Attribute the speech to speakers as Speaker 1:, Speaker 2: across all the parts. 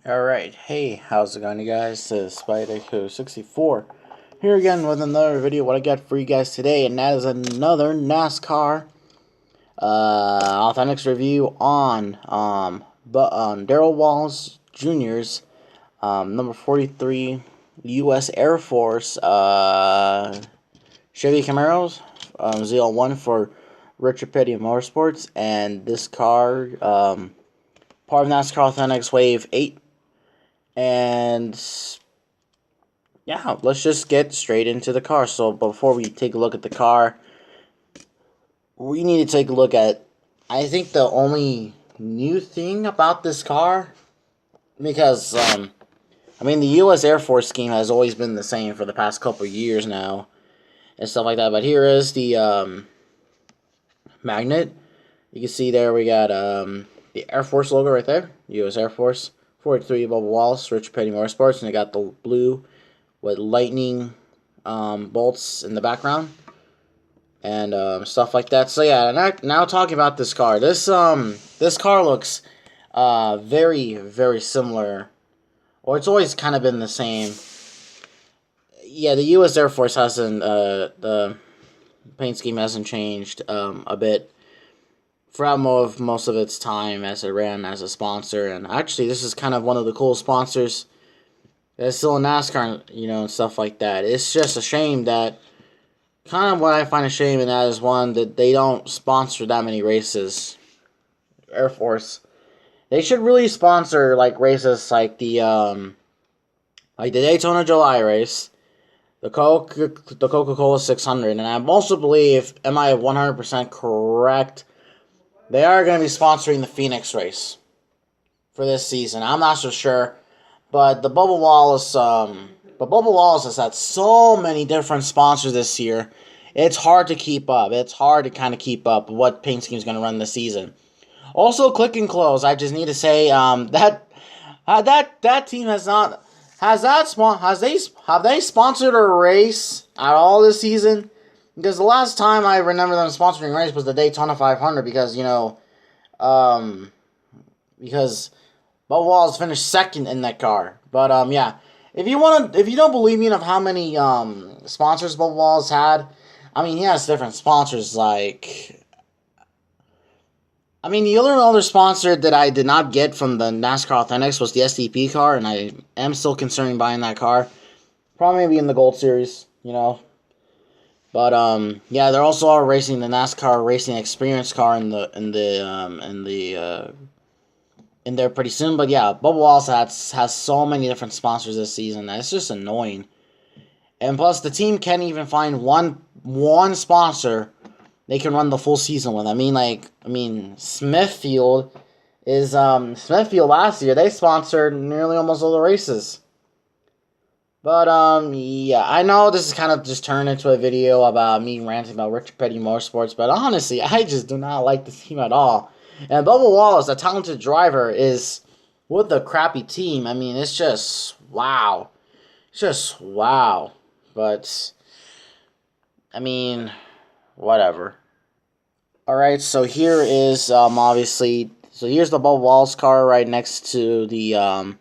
Speaker 1: Alright, hey, how's it going, you guys? This is Spider64 here again with another video. What I got for you guys today, and that is another NASCAR Authentics review on Darrell Wallace Jr.'s number 43 U.S. Air Force Chevy Camaros ZL1 for Richard Petty Motorsports, and this car part of NASCAR Authentics Wave 8. And yeah, let's just get straight into the car. So before we take a look at the car, we need to take a look at, I think, the only new thing about this car, because I mean, the U.S. Air Force scheme has always been the same for the past couple of years now and stuff like that. But here is the magnet. You can see there we got the Air Force logo right there, U.S. Air Force. 43 Bubba Wallace, Richard Petty Motorsports, and they got the blue with lightning bolts in the background and stuff like that. So yeah, now talking about this car. This car looks very, very similar, or it's always kind of been the same. Yeah, the U.S. Air Force hasn't the paint scheme hasn't changed a bit throughout most of its time as it ran as a sponsor. And actually, this is kind of one of the cool sponsors that's still in NASCAR, you know, and stuff like that. It's just a shame that, kind of what I find a shame in that is, one, that they don't sponsor that many races. Air Force, they should really sponsor like races like the Daytona July race, the Coca-Cola 600, and I also believe, am I 100% correct, they are going to be sponsoring the Phoenix race for this season. I'm not so sure, but Bubba Wallace has had so many different sponsors this year. It's hard to keep up. It's hard to kind of keep up what paint scheme is going to run this season. Also, Click and Close. I just need to say that team have they sponsored a race at all this season? Because the last time I remember them sponsoring a race was the Daytona 500, because, you know, because Bubba Wallace finished second in that car. But, yeah, if you don't believe me of how many sponsors Bubba Wallace had, I mean, he has different sponsors, like, I mean, the other sponsor that I did not get from the NASCAR Authentics was the SDP car, and I am still considering buying that car. Probably maybe in the Gold Series, you know. But yeah, they're also all racing the NASCAR Racing Experience car in there pretty soon. But yeah, Bubba Wallace has so many different sponsors this season that it's just annoying. And plus, the team can't even find one sponsor they can run the full season with. I mean, Smithfield last year, they sponsored nearly almost all the races. But, yeah, I know this is kind of just turned into a video about me ranting about Richard Petty Motorsports, but honestly, I just do not like this team at all. And Bubba Wallace, a talented driver, is with a crappy team. I mean, it's just wow. It's just wow. But, I mean, whatever. Alright, so here is, obviously, so here's the Bubba Wallace car right next to the,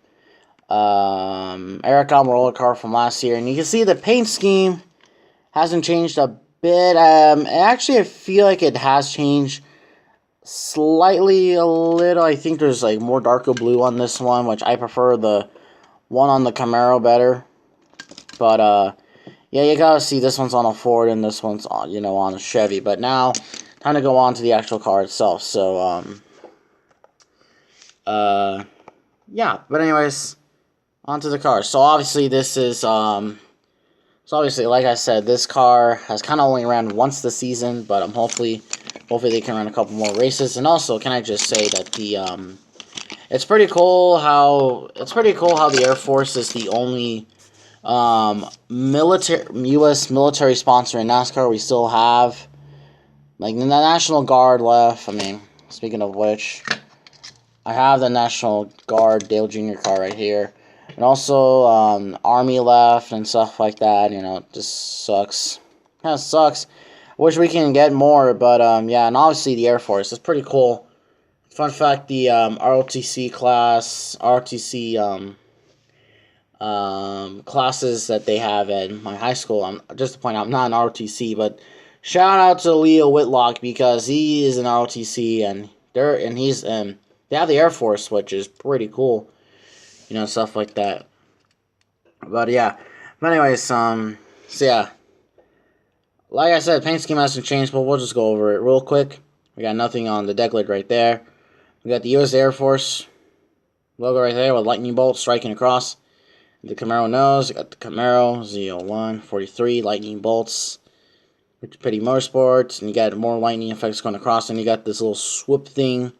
Speaker 1: Eric roller car from last year, and you can see the paint scheme hasn't changed a bit. Actually, I feel like it has changed slightly, a little. I think there's like more darker blue on this one, which I prefer the one on the Camaro better. But yeah, you gotta see this one's on a Ford and this one's on, you know, on a Chevy. But now, time to go on to the actual car itself. So yeah. But anyways, onto the car. So obviously this is, so obviously, like I said, this car has kind of only ran once this season, but hopefully they can run a couple more races. And also, can I just say that the, it's pretty cool how the Air Force is the only, U.S. military sponsor in NASCAR. We still have, like, the National Guard left. I mean, speaking of which, I have the National Guard Dale Jr. car right here. And also, Army left and stuff like that. You know, it just sucks. Kind of sucks. Wish we can get more, but, yeah, and obviously the Air Force. It's pretty cool Fun fact: the ROTC class, classes that they have at my high school. Just to point out, I'm not an ROTC, but shout out to Leo Whitlock because he is an ROTC, and they have the Air Force, which is pretty cool, stuff like that. But yeah, so yeah, like I said, paint scheme hasn't changed, but we'll just go over it real quick. We got nothing on the deck lid right there. We got the U.S. Air Force logo right there with lightning bolts striking across. The Camaro nose, you got the Camaro ZL1 43 lightning bolts. Rich Petty Motorsports, and you got more lightning effects going across, and you got this little swoop thing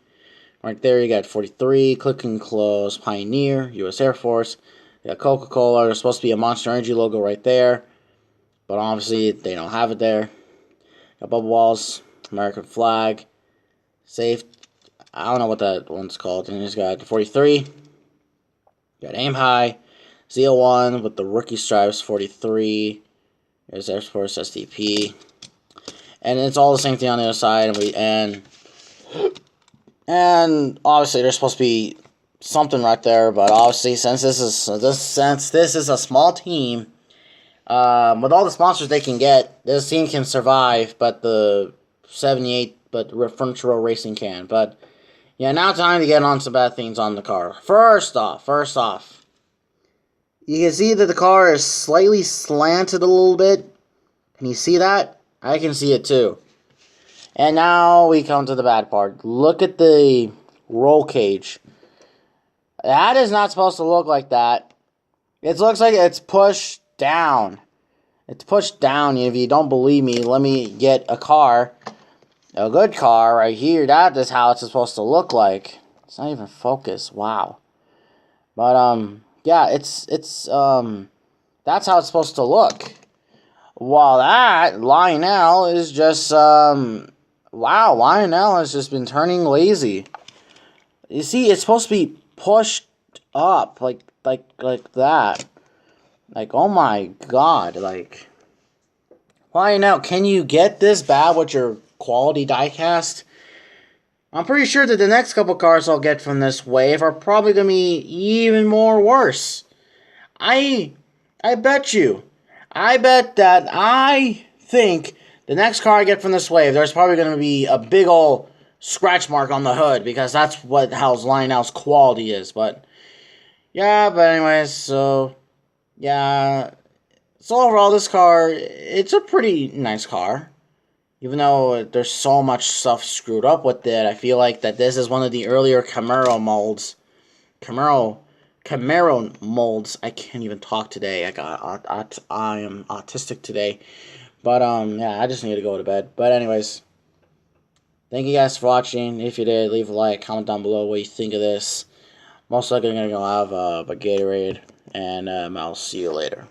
Speaker 1: right there. You got 43 click and close Pioneer U.S. Air Force. You got Coca-Cola. There's supposed to be a Monster Energy logo right there, but obviously they don't have it there. Got Bubba walls, American flag, safe. I don't know what that one's called. And you just got 43. You got aim high. ZL1 with the rookie stripes, 43. There's Air Force SDP. And it's all the same thing on the other side. And obviously there's supposed to be something right there, but obviously since this is a small team, with all the sponsors they can get, this team can survive, but the 78, but Furniture Row Racing can. But yeah, now time to get on some bad things on the car. First off, you can see that the car is slightly slanted a little bit. Can you see that? I can see it too. And now we come to the bad part. Look at the roll cage. That is not supposed to look like that. It looks like it's pushed down. It's pushed down. If you don't believe me, let me get a good car right here. That is how it's supposed to look like. It's not even focused. Wow. But yeah, it's that's how it's supposed to look. While that Lionel is just wow, Lionel has just been turning lazy. You see, it's supposed to be pushed up like that. Like, oh my god, like, Lionel, can you get this bad with your quality diecast? I'm pretty sure that the next couple cars I'll get from this wave are probably going to be even more worse. I bet that I think the next car I get from this wave, there's probably going to be a big old scratch mark on the hood, because that's how Lionel's quality is. But yeah, anyways, so yeah. So overall, this car, it's a pretty nice car. Even though there's so much stuff screwed up with it, I feel like that this is one of the earlier Camaro molds. Camaro molds. I can't even talk today. I am autistic today. But yeah, I just need to go to bed. But anyways, thank you guys for watching. If you did, leave a like, comment down below what you think of this. Most likely I'm gonna go have a Gatorade, and I'll see you later.